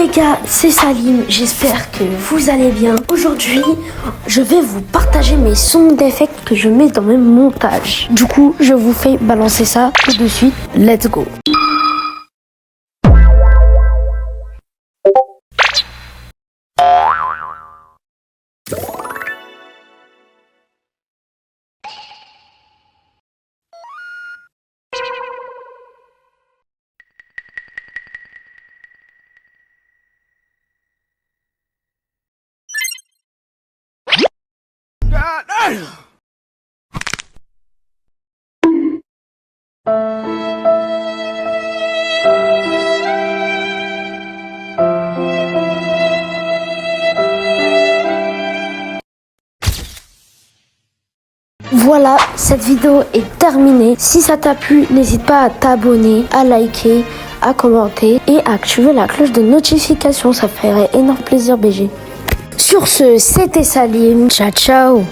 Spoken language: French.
les gars, c'est Salim, j'espère que vous allez bien. Aujourd'hui, je vais vous partager mes sons d'effets que je mets dans mes montages. Du coup, je vous fais balancer ça tout de suite. Let's go. Voilà, cette vidéo est terminée. Si ça t'a plu, n'hésite pas à t'abonner, à liker, à commenter et à activer la cloche de notification. Ça ferait énorme plaisir, BG. Sur ce, c'était Salim. Ciao, ciao.